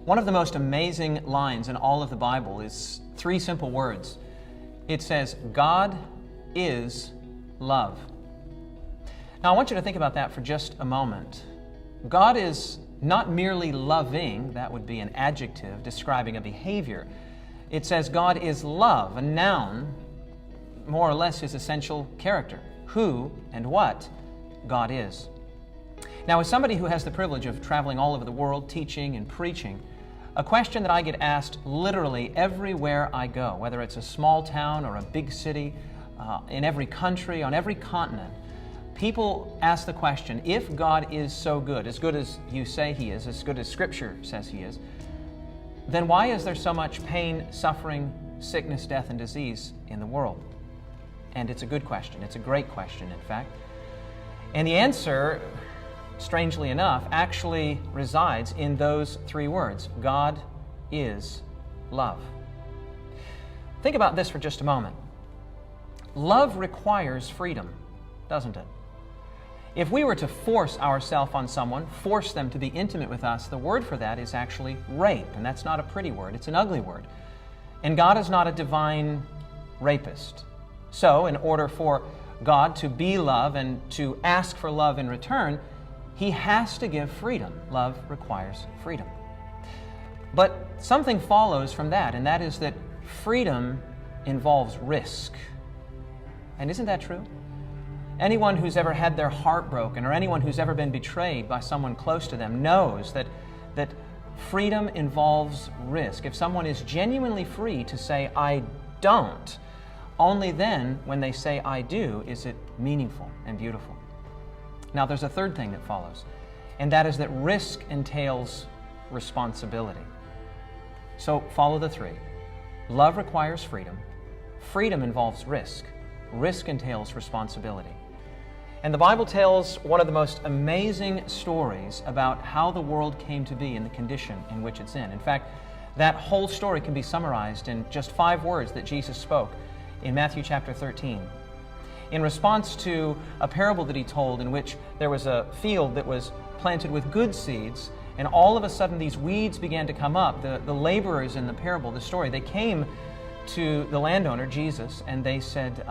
One of the most amazing lines in all of the Bible is three simple words. It says, God is love. Now I want you to think about that for just a moment. God is not merely loving, that would be an adjective describing a behavior. It says God is love, a noun, more or less his essential character, who and what God is. Now, as somebody who has the privilege of traveling all over the world, teaching and preaching, a question that I get asked literally everywhere I go, whether it's a small town or a big city, in every country, on every continent, people ask the question, if God is so good as you say He is, as good as Scripture says He is, then why is there so much pain, suffering, sickness, death, and disease in the world? And it's a good question. It's a great question, in fact. And the answer, strangely enough, actually resides in those three words. God is love. Think about this for just a moment. Love requires freedom, doesn't it? If we were to force ourselves on someone, force them to be intimate with us, the word for that is actually rape, and that's not a pretty word, it's an ugly word. And God is not a divine rapist. So, in order for God to be love and to ask for love in return, He has to give freedom. Love requires freedom. But something follows from that, and that is that freedom involves risk. And isn't that true? Anyone who's ever had their heart broken or anyone who's ever been betrayed by someone close to them knows that freedom involves risk. If someone is genuinely free to say, I don't, only then, when they say, I do, is it meaningful and beautiful. Now, there's a third thing that follows, and that is that risk entails responsibility. So, follow the three. Love requires freedom. Freedom involves risk. Risk entails responsibility. And the Bible tells one of the most amazing stories about how the world came to be in the condition in which it's in. In fact, that whole story can be summarized in just 5 words that Jesus spoke in Matthew chapter 13. In response to a parable that He told in which there was a field that was planted with good seeds, and all of a sudden these weeds began to come up. The laborers in the parable, the story, they came to the landowner, Jesus, and they said,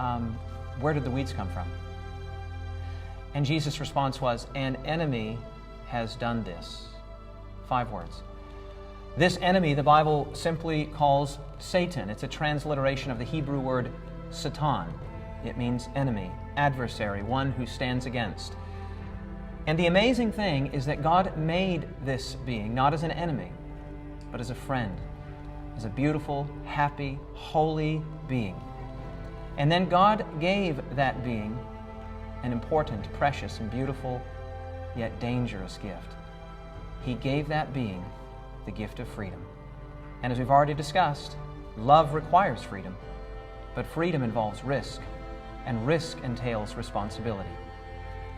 where did the weeds come from? And Jesus' response was, an enemy has done this. 5 words. This enemy, the Bible simply calls Satan. It's a transliteration of the Hebrew word Satan. It means enemy, adversary, one who stands against. And the amazing thing is that God made this being not as an enemy, but as a friend, as a beautiful, happy, holy being. And then God gave that being an important, precious, and beautiful, yet dangerous gift. He gave that being the gift of freedom. And as we've already discussed, love requires freedom, but freedom involves risk, and risk entails responsibility.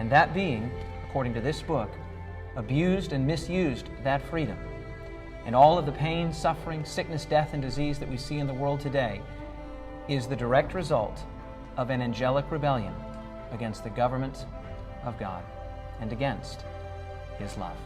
And that being, according to this book, abused and misused that freedom. And all of the pain, suffering, sickness, death, and disease that we see in the world today is the direct result of an angelic rebellion against the government of God and against His love.